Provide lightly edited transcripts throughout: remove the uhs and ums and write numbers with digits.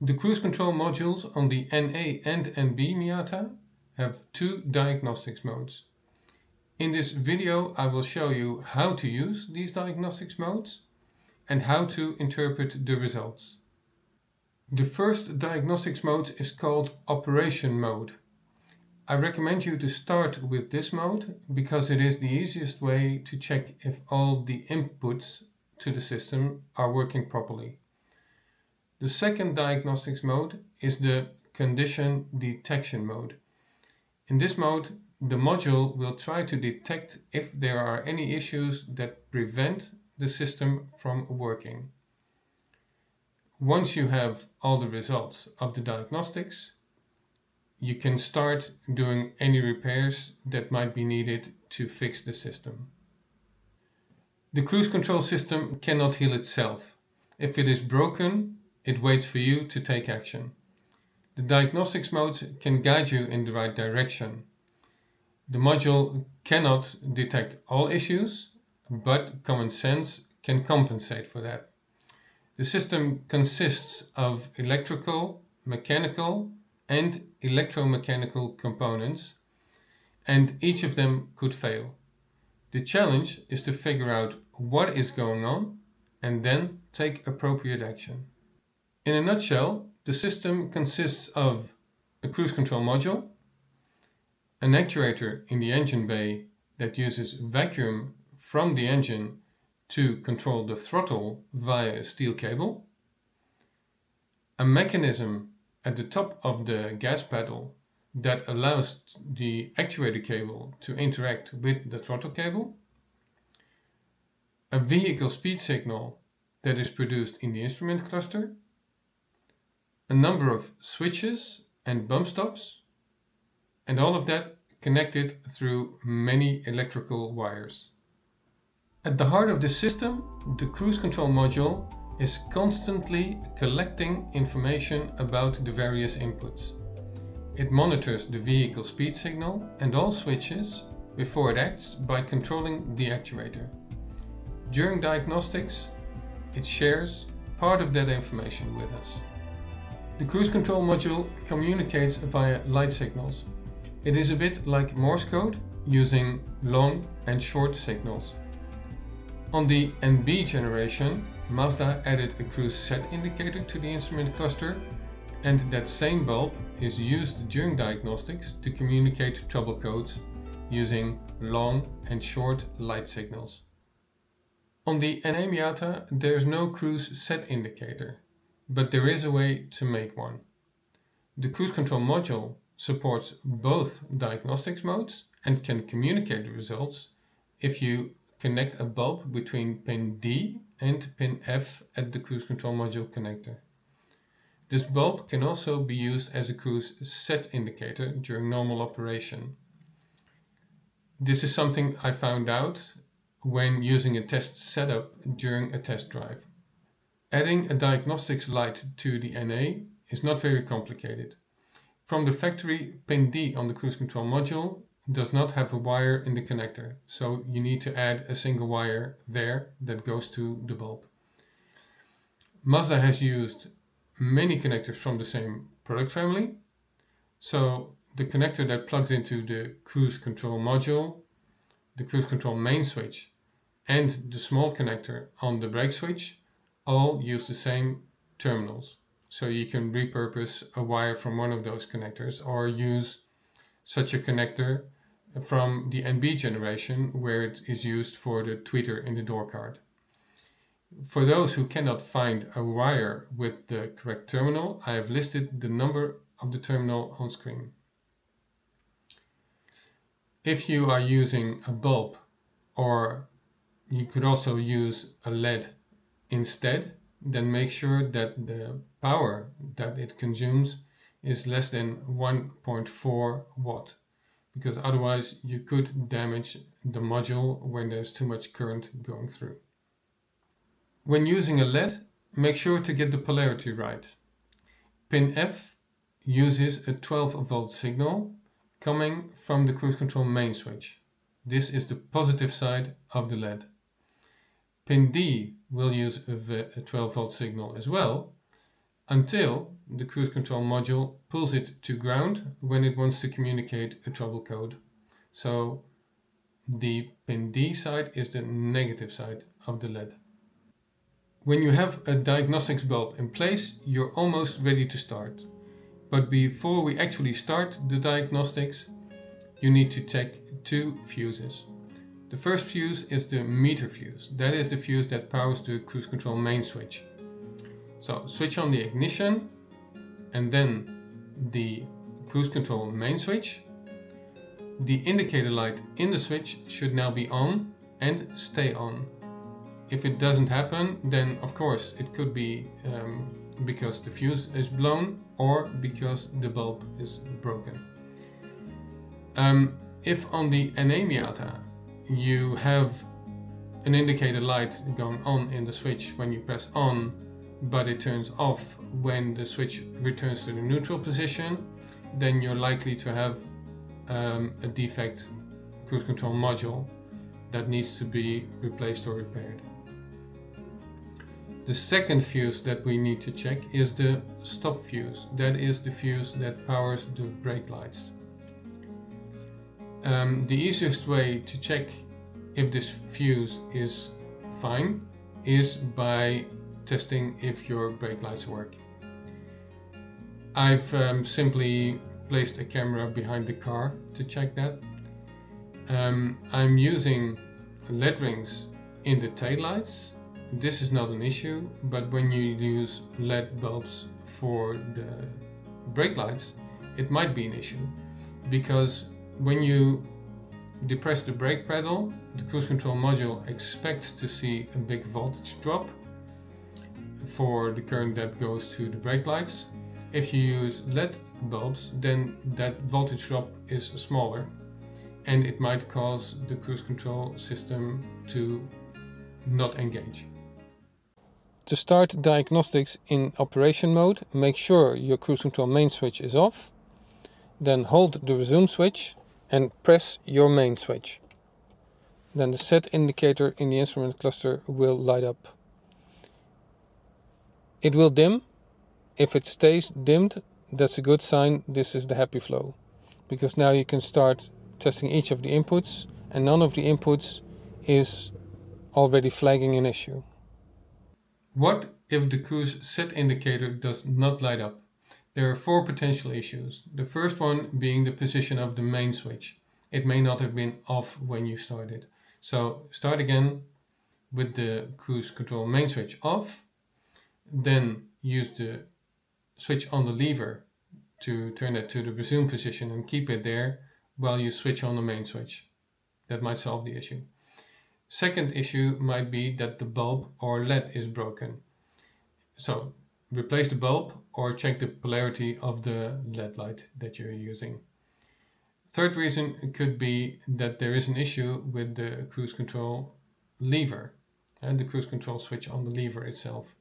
The cruise control modules on the NA and NB Miata have two diagnostics modes. In this video I will show you how to use these diagnostics modes and how to interpret the results. The first diagnostics mode is called Operation Mode. I recommend you to start with this mode because it is the easiest way to check if all the inputs to the system are working properly. The second diagnostics mode is the Condition Detection mode. In this mode, the module will try to detect if there are any issues that prevent the system from working. Once you have all the results of the diagnostics, you can start doing any repairs that might be needed to fix the system. The cruise control system cannot heal itself. If it is broken, it waits for you to take action. The diagnostics modes can guide you in the right direction. The module cannot detect all issues, but common sense can compensate for that. The system consists of electrical, mechanical, and electromechanical components, and each of them could fail. The challenge is to figure out what is going on and then take appropriate action. In a nutshell, the system consists of a cruise control module, an actuator in the engine bay that uses vacuum from the engine to control the throttle via a steel cable, a mechanism at the top of the gas pedal that allows the actuator cable to interact with the throttle cable, a vehicle speed signal that is produced in the instrument cluster, a number of switches and bump stops, and all of that connected through many electrical wires. At the heart of the system, the cruise control module is constantly collecting information about the various inputs. It monitors the vehicle speed signal and all switches before it acts by controlling the actuator. During diagnostics, it shares part of that information with us. The cruise control module communicates via light signals. It is a bit like Morse code, using long and short signals. On the NB generation, Mazda added a cruise set indicator to the instrument cluster, and that same bulb is used during diagnostics to communicate trouble codes using long and short light signals. On the NA Miata, there is no cruise set indicator, but there is a way to make one. The cruise control module supports both diagnostics modes and can communicate the results if you connect a bulb between pin D and pin F at the cruise control module connector. This bulb can also be used as a cruise set indicator during normal operation. This is something I found out when using a test setup during a test drive. Adding a diagnostics light to the NA is not very complicated. From the factory, pin D on the cruise control module does not have a wire in the connector, so you need to add a single wire there that goes to the bulb. Mazda has used many connectors from the same product family, so the connector that plugs into the cruise control module, the cruise control main switch, and the small connector on the brake switch all use the same terminals. So you can repurpose a wire from one of those connectors or use such a connector from the NB generation where it is used for the tweeter in the door card. For those who cannot find a wire with the correct terminal, I have listed the number of the terminal on screen. If you are using a bulb, or you could also use a LED instead, then make sure that the power that it consumes is less than 1.4 watt, because otherwise you could damage the module when there's too much current going through. When using a LED, make sure to get the polarity right. Pin F uses a 12 volt signal coming from the cruise control main switch. This is the positive side of the LED. Pin D will use a 12 volt signal as well, until the cruise control module pulls it to ground when it wants to communicate a trouble code. So the pin D side is the negative side of the LED. When you have a diagnostics bulb in place, you're almost ready to start. But before we actually start the diagnostics, you need to check two fuses. The first fuse is the meter fuse. That is the fuse that powers the cruise control main switch. So switch on the ignition and then the cruise control main switch. The indicator light in the switch should now be on and stay on. If it doesn't happen, then of course it could be because the fuse is blown or because the bulb is broken. If on the NA Miata you have an indicator light going on in the switch when you press on, but it turns off when the switch returns to the neutral position, then you're likely to have a defect cruise control module that needs to be replaced or repaired. The second fuse that we need to check is the stop fuse. That is the fuse that powers the brake lights. The easiest way to check if this fuse is fine is by testing if your brake lights work. I've simply placed a camera behind the car to check that. I'm using LED rings in the taillights. This is not an issue, but when you use LED bulbs for the brake lights, it might be an issue, because when you depress the brake pedal, the cruise control module expects to see a big voltage drop for the current that goes to the brake lights. If you use LED bulbs, then that voltage drop is smaller and it might cause the cruise control system to not engage. To start diagnostics in operation mode, make sure your cruise control main switch is off, then hold the resume switch and press your main switch. Then the set indicator in the instrument cluster will light up. It will dim. If it stays dimmed, that's a good sign. This is the happy flow, because now you can start testing each of the inputs and none of the inputs is already flagging an issue. What if the cruise set indicator does not light up? There are four potential issues. The first one being the position of the main switch. It may not have been off when you started. So start again with the cruise control main switch off. Then use the switch on the lever to turn it to the resume position and keep it there while you switch on the main switch. That might solve the issue. Second issue might be that the bulb or LED is broken. So replace the bulb or check the polarity of the LED light that you're using. Third reason could be that there is an issue with the cruise control lever and the cruise control switch on the lever itself.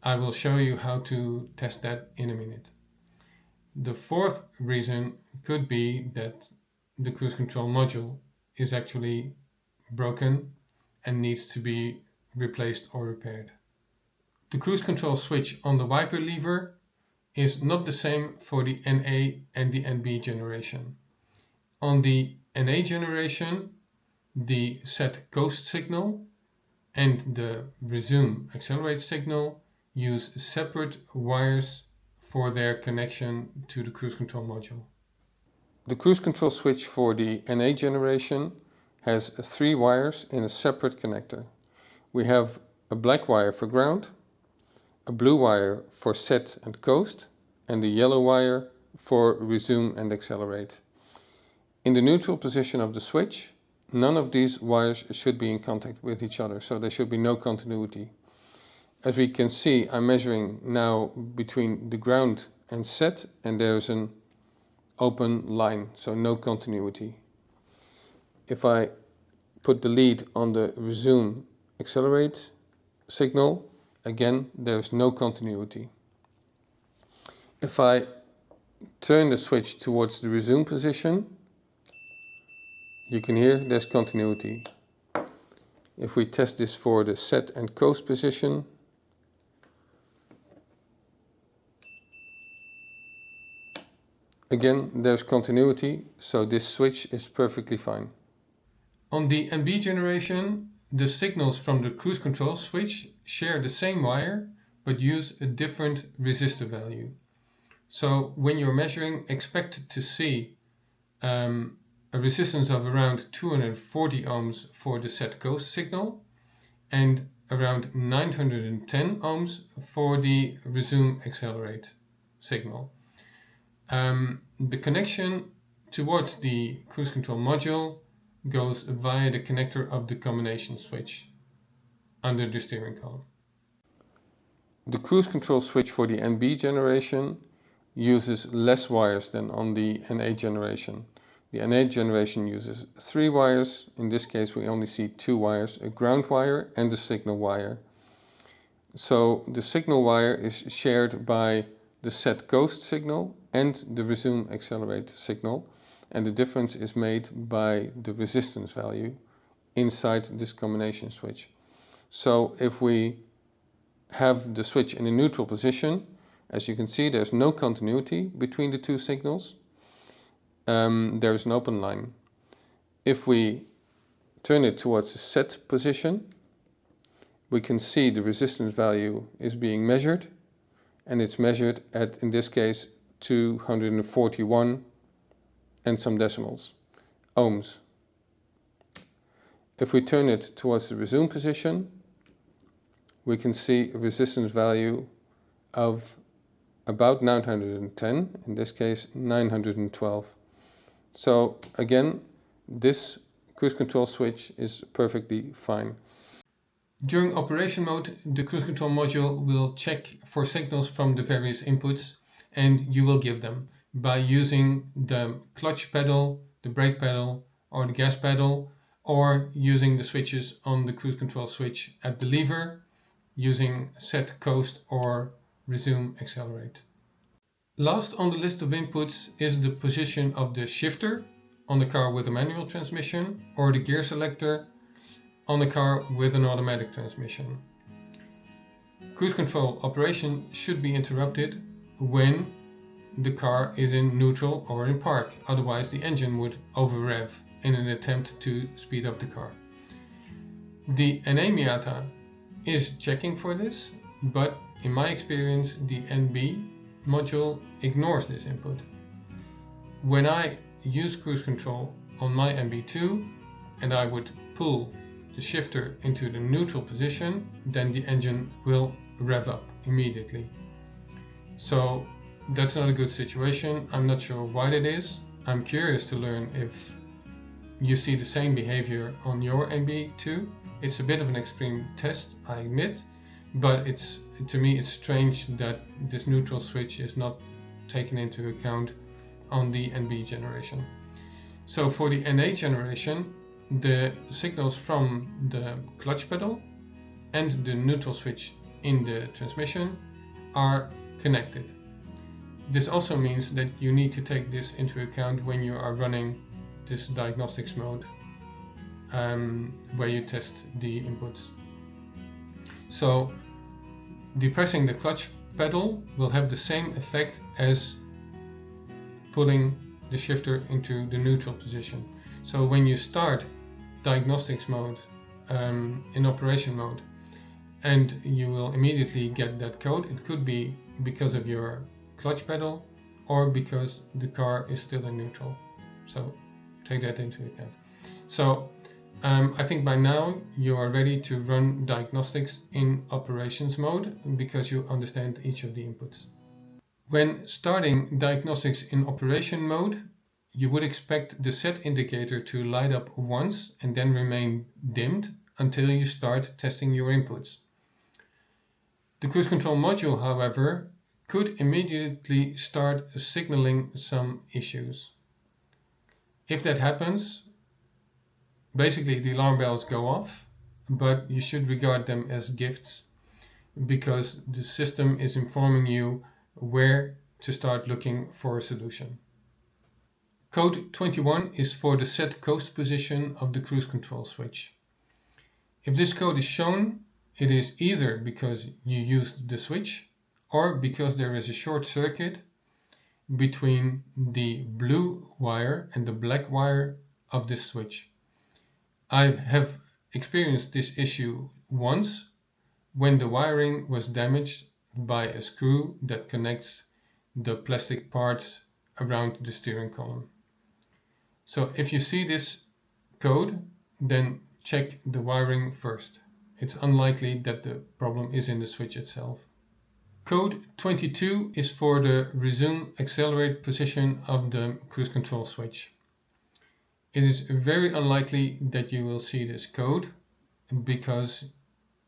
I will show you how to test that in a minute. The fourth reason could be that the cruise control module is actually broken and needs to be replaced or repaired. The cruise control switch on the wiper lever is not the same for the NA and the NB generation. On the NA generation, the set coast signal and the resume accelerate signal use separate wires for their connection to the cruise control module. The cruise control switch for the NA generation has 3 wires in a separate connector. We have a black wire for ground, a blue wire for set and coast, and a yellow wire for resume and accelerate. In the neutral position of the switch, none of these wires should be in contact with each other, so there should be no continuity. As we can see, I'm measuring now between the ground and set, and there's an open line, so no continuity. If I put the lead on the resume accelerate signal, again there's no continuity. If I turn the switch towards the resume position, you can hear there's continuity. If we test this for the set and coast position, Again, there's continuity, so this switch is perfectly fine. On the NB generation, the signals from the cruise control switch share the same wire but use a different resistor value. So when you're measuring, expect to see a resistance of around 240 ohms for the set coast signal and around 910 ohms for the resume accelerate signal. The connection towards the cruise control module goes via the connector of the combination switch under the steering column. The cruise control switch for the NB generation uses less wires than on the N8 generation. The N8 generation uses 3 wires. In this case we only see 2 wires, a ground wire and a signal wire. So the signal wire is shared by the set coast signal and the resume accelerate signal, and the difference is made by the resistance value inside this combination switch. So if we have the switch in a neutral position, as you can see there's no continuity between the two signals. There's an open line. If we turn it towards the set position, we can see the resistance value is being measured, and it's measured at, in this case, 241 and some decimals ohms. If we turn it towards the resume position, we can see a resistance value of about 910, in this case 912. So again, this cruise control switch is perfectly fine. During operation mode, the cruise control module will check for signals from the various inputs, and you will give them by using the clutch pedal, the brake pedal, or the gas pedal, or using the switches on the cruise control switch at the lever, using set coast or resume accelerate. Last on the list of inputs is the position of the shifter on the car with a manual transmission, or the gear selector on the car with an automatic transmission. Cruise control operation should be interrupted when the car is in neutral or in park, otherwise the engine would over-rev in an attempt to speed up the car. The NA Miata is checking for this, but in my experience the NB module ignores this input. When I use cruise control on my NB2 and I would pull the shifter into the neutral position, then the engine will rev up immediately. So that's not a good situation. I'm not sure why that is. I'm curious to learn if you see the same behavior on your NB2. It's a bit of an extreme test, I admit, but to me it's strange that this neutral switch is not taken into account on the NB generation. So for the NA generation, the signals from the clutch pedal and the neutral switch in the transmission are connected. This also means that you need to take this into account when you are running this diagnostics mode, where you test the inputs. So depressing the clutch pedal will have the same effect as pulling the shifter into the neutral position. So when you start diagnostics mode in operation mode, and you will immediately get that code, it could be because of your clutch pedal or because the car is still in neutral. So take that into account. So I think by now you are ready to run diagnostics in operations mode because you understand each of the inputs. When starting diagnostics in operation mode, you would expect the set indicator to light up once and then remain dimmed until you start testing your inputs. The cruise control module, however, could immediately start signaling some issues. If that happens, basically the alarm bells go off, but you should regard them as gifts because the system is informing you where to start looking for a solution. Code 21 is for the set coast position of the cruise control switch. If this code is shown, it is either because you used the switch or because there is a short circuit between the blue wire and the black wire of this switch. I have experienced this issue once when the wiring was damaged by a screw that connects the plastic parts around the steering column. So if you see this code, then check the wiring first. It's unlikely that the problem is in the switch itself. Code 22 is for the resume accelerate position of the cruise control switch. It is very unlikely that you will see this code because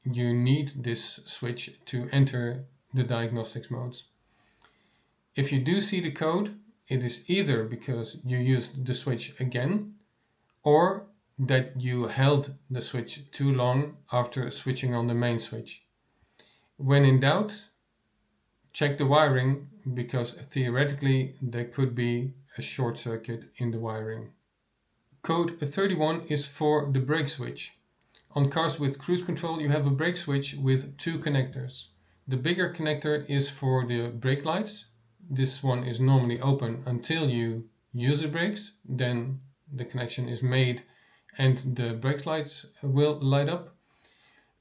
you need this switch to enter the diagnostics modes. If you do see the code, it is either because you used the switch again or that you held the switch too long after switching on the main switch. When in doubt, check the wiring because theoretically there could be a short circuit in the wiring. Code 31 is for the brake switch. On cars with cruise control you have a brake switch with two connectors. The bigger connector is for the brake lights. This one is normally open until you use the brakes, then the connection is made and the brake lights will light up.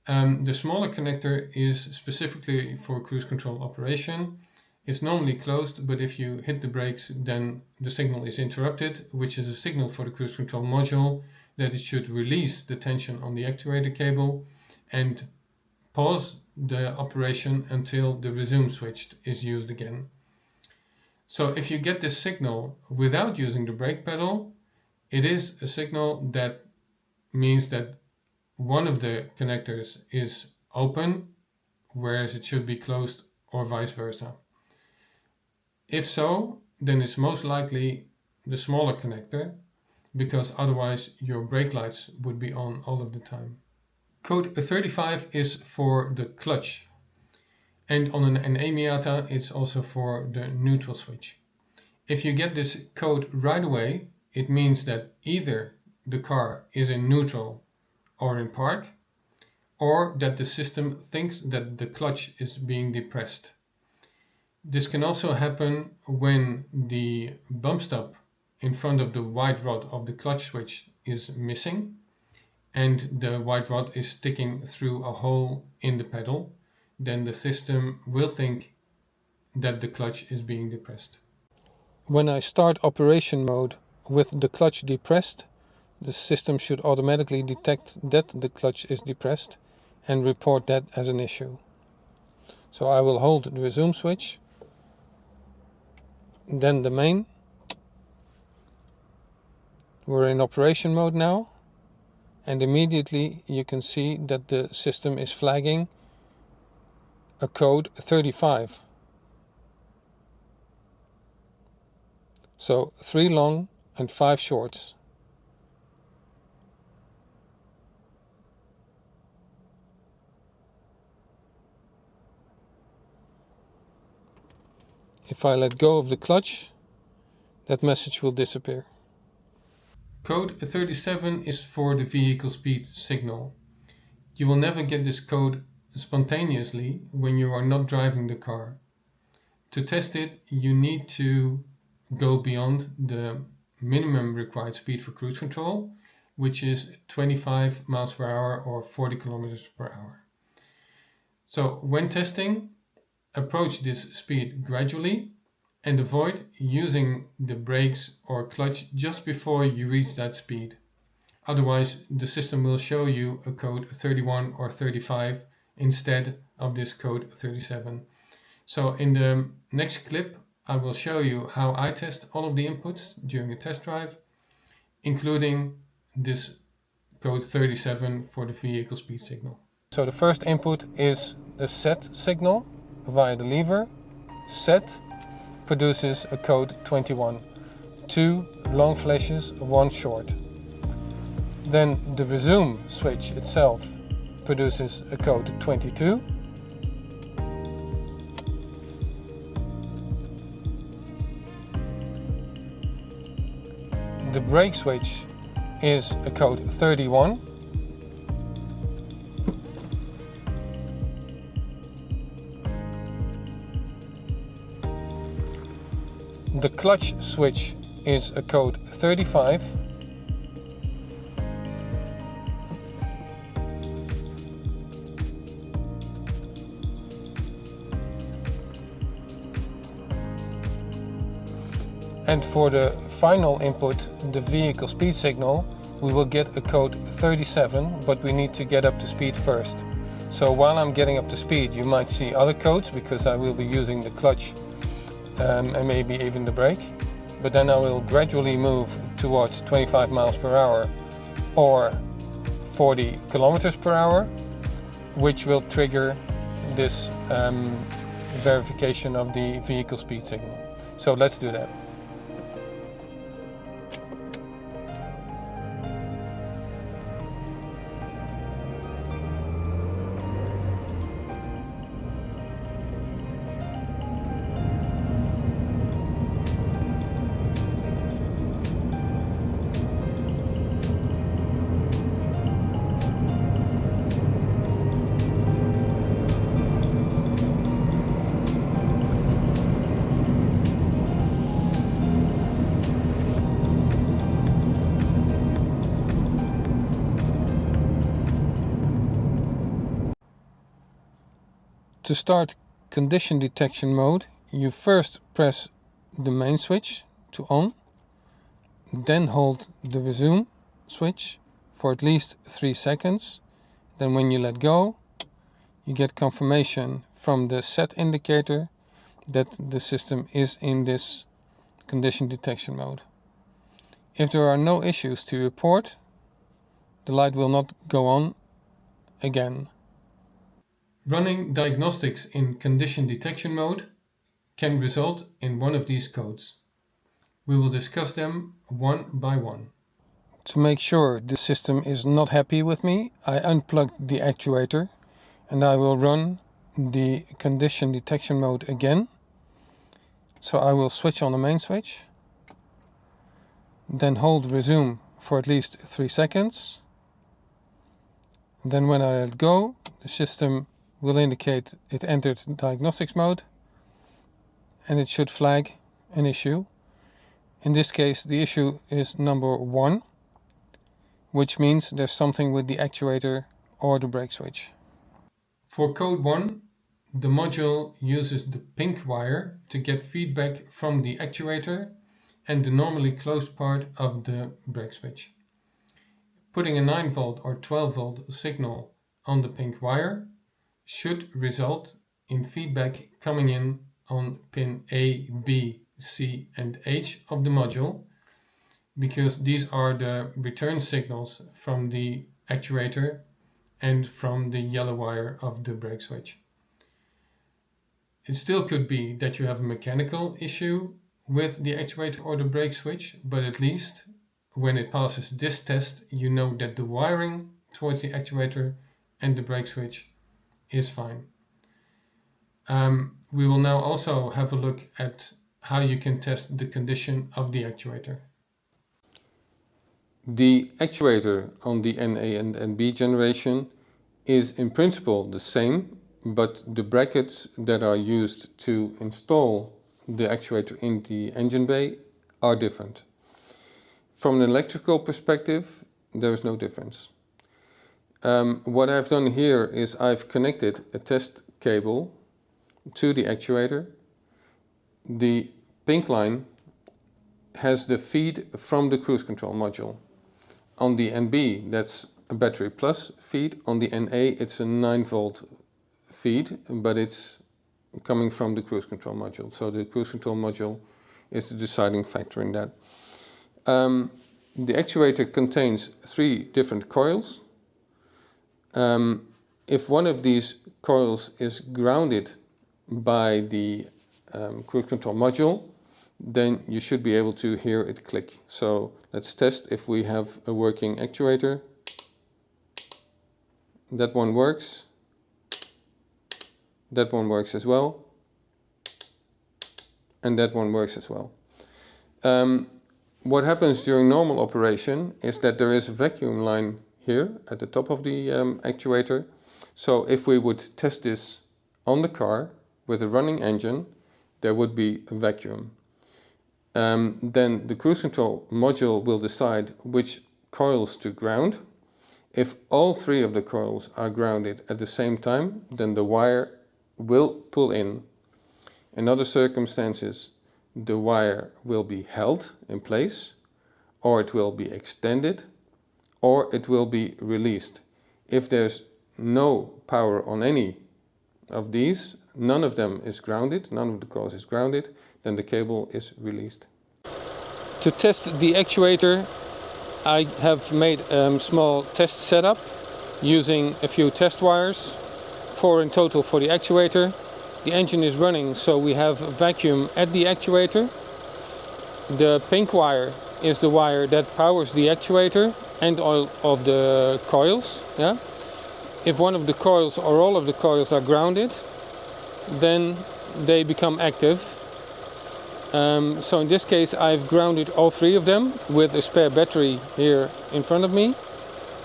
The smaller connector is specifically for cruise control operation. It's normally closed, but if you hit the brakes, then the signal is interrupted, which is a signal for the cruise control module that it should release the tension on the actuator cable and pause the operation until the resume switch is used again. So if you get this signal without using the brake pedal, it is a signal that means that one of the connectors is open, whereas it should be closed, or vice versa. If so, then it's most likely the smaller connector, because otherwise your brake lights would be on all of the time. Code 35 is for the clutch, and on an Miata it's also for the neutral switch. If you get this code right away, it means that either the car is in neutral or in park, or that the system thinks that the clutch is being depressed. This can also happen when the bump stop in front of the white rod of the clutch switch is missing and the white rod is sticking through a hole in the pedal. Then the system will think that the clutch is being depressed. When I start operation mode with the clutch depressed, the system should automatically detect that the clutch is depressed and report that as an issue. So I will hold the resume switch, then the main. We're in operation mode now, and immediately you can see that the system is flagging a code 35. So 3 long and 5 shorts. If I let go of the clutch, that message will disappear. Code 37 is for the vehicle speed signal. You will never get this code spontaneously when you are not driving the car. To test it, you need to go beyond the minimum required speed for cruise control, which is 25 miles per hour or 40 kilometers per hour. So when testing, approach this speed gradually and avoid using the brakes or clutch just before you reach that speed. Otherwise, the system will show you a code 31 or 35 instead of this code 37. So in the next clip, I will show you how I test all of the inputs during a test drive, including this code 37 for the vehicle speed signal. So the first input is a set signal via the lever. Set produces a code 21, 2 long flashes, 1 short. Then the resume switch itself produces a code 22. The brake switch is a code 31. The clutch switch is a code 35. And for the final input, the vehicle speed signal, we will get a code 37, but we need to get up to speed first. So while I'm getting up to speed, you might see other codes because I will be using the clutch and maybe even the brake. But then I will gradually move towards 25 miles per hour or 40 kilometers per hour, which will trigger this verification of the vehicle speed signal. So let's do that. To start condition detection mode, you first press the main switch to on, then hold the resume switch for at least 3 seconds. Then when you let go, you get confirmation from the set indicator that the system is in this condition detection mode. If there are no issues to report, the light will not go on again. Running diagnostics in condition detection mode can result in one of these codes. We will discuss them one by one. To make sure the system is not happy with me, I unplugged the actuator and I will run the condition detection mode again. So I will switch on the main switch, then hold resume for at least 3 seconds. Then when I let go, the system will indicate it entered diagnostics mode and it should flag an issue. In this case, the issue is number 1, which means there's something with the actuator or the brake switch. For code 1, the module uses the pink wire to get feedback from the actuator and the normally closed part of the brake switch. Putting a 9V or 12V signal on the pink wire should result in feedback coming in on pin A, B, C and H of the module, because these are the return signals from the actuator and from the yellow wire of the brake switch. It still could be that you have a mechanical issue with the actuator or the brake switch, but at least when it passes this test, you know that the wiring towards the actuator and the brake switch is fine. We will now also have a look at how you can test the condition of the actuator. The actuator on the NA and NB generation is in principle the same, but the brackets that are used to install the actuator in the engine bay are different. From an electrical perspective, there is no difference. What I've done here is I've connected a test cable to the actuator. The pink line has the feed from the cruise control module. On the NB, that's a battery plus feed. On the NA, it's a 9V feed, but it's coming from the cruise control module. So the cruise control module is the deciding factor in that. The actuator contains 3 different coils. If one of these coils is grounded by the cruise control module, then you should be able to hear it click. So let's test if we have a working actuator. That one works. That one works as well. And that one works as well. What happens during normal operation is that there is a vacuum line here at the top of the actuator. So if we would test this on the car with a running engine, there would be a vacuum. then the cruise control module will decide which coils to ground. If all three of the coils are grounded at the same time, then the wire will pull in. In other circumstances, the wire will be held in place, or it will be extended, or it will be released. If there's no power on any of these, none of them is grounded, none of the coils is grounded, then the cable is released. To test the actuator, I have made a small test setup using a few test wires, 4 in total for the actuator. The engine is running, so we have vacuum at the actuator. The pink wire is the wire that powers the actuator and all of the coils. Yeah? If one of the coils or all of the coils are grounded, then they become active. So in this case I've grounded all three of them with a spare battery here in front of me.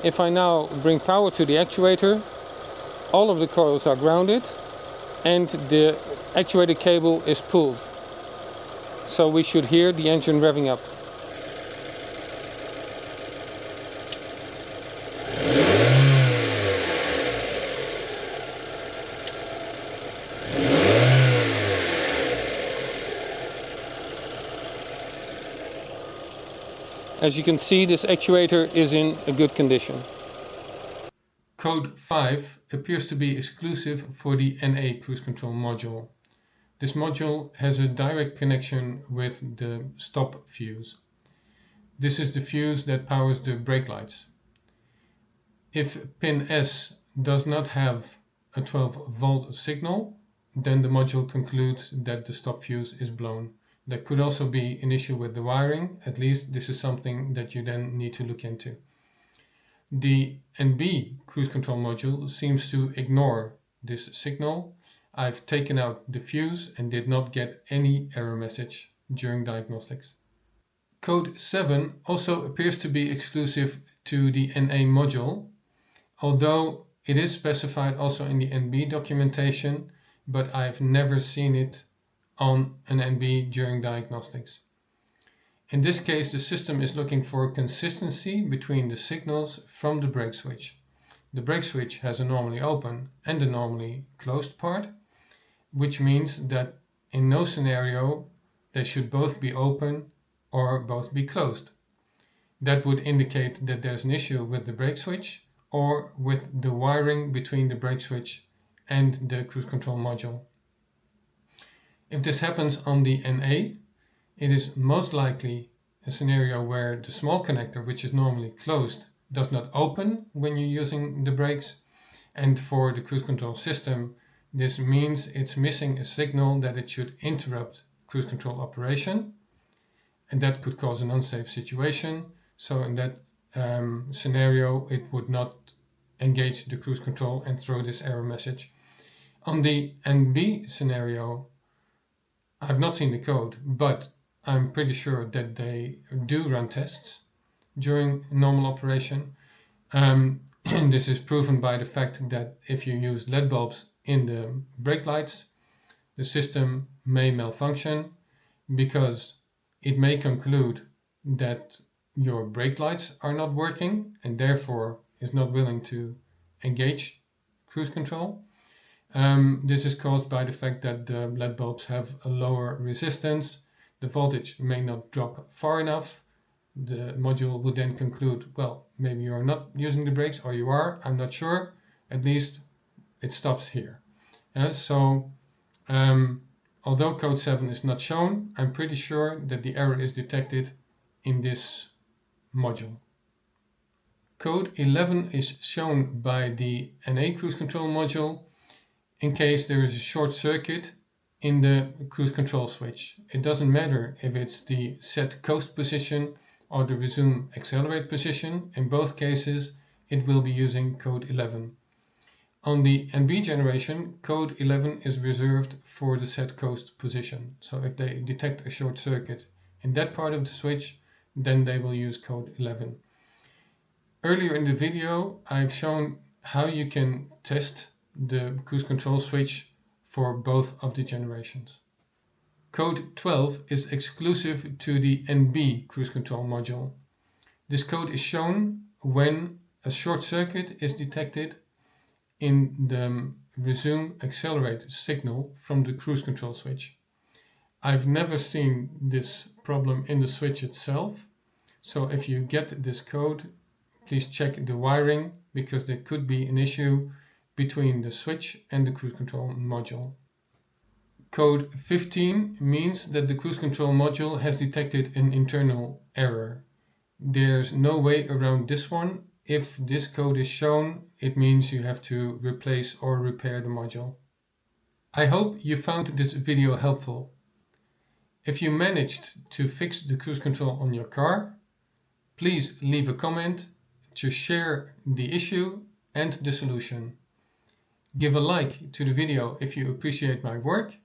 If I now bring power to the actuator, all of the coils are grounded and the actuator cable is pulled. So we should hear the engine revving up. As you can see, this actuator is in a good condition. Code 5 appears to be exclusive for the NA cruise control module. This module has a direct connection with the stop fuse. This is the fuse that powers the brake lights. If pin S does not have a 12-volt signal, then the module concludes that the stop fuse is blown. There could also be an issue with the wiring. At least this is something that you then need to look into. The NB cruise control module seems to ignore this signal. I've taken out the fuse and did not get any error message during diagnostics. Code 7 also appears to be exclusive to the NA module, although it is specified also in the NB documentation, but I've never seen it on an NB during diagnostics. In this case, the system is looking for consistency between the signals from the brake switch. The brake switch has a normally open and a normally closed part, which means that in no scenario they should both be open or both be closed. That would indicate that there's an issue with the brake switch or with the wiring between the brake switch and the cruise control module. If this happens on the NA, it is most likely a scenario where the small connector, which is normally closed, does not open when you're using the brakes. And for the cruise control system, this means it's missing a signal that it should interrupt cruise control operation. And that could cause an unsafe situation. So in that scenario, it would not engage the cruise control and throw this error message. On the NB scenario, I've not seen the code, but I'm pretty sure that they do run tests during normal operation. This is proven by the fact that if you use LED bulbs in the brake lights, the system may malfunction because it may conclude that your brake lights are not working and therefore is not willing to engage cruise control. This is caused by the fact that the LED bulbs have a lower resistance. The voltage may not drop far enough. The module would then conclude, well, maybe you're not using the brakes, or you are, I'm not sure. At least it stops here. Although code 7 is not shown, I'm pretty sure that the error is detected in this module. Code 11 is shown by the NA cruise control module in case there is a short circuit in the cruise control switch. It doesn't matter if it's the set coast position or the resume accelerate position. In both cases, it will be using code 11. On the NB generation, code 11 is reserved for the set coast position. So if they detect a short circuit in that part of the switch, then they will use code 11. Earlier in the video, I've shown how you can test the cruise control switch for both of the generations. Code 12 is exclusive to the NB cruise control module. This code is shown when a short circuit is detected in the resume accelerate signal from the cruise control switch. I've never seen this problem in the switch itself, so if you get this code, please check the wiring, because there could be an issue between the switch and the cruise control module. Code 15 means that the cruise control module has detected an internal error. There's no way around this one. If this code is shown, it means you have to replace or repair the module. I hope you found this video helpful. If you managed to fix the cruise control on your car, please leave a comment to share the issue and the solution. Give a like to the video if you appreciate my work,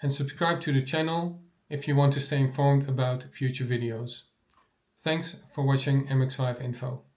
and subscribe to the channel if you want to stay informed about future videos. Thanks for watching MX5 Info.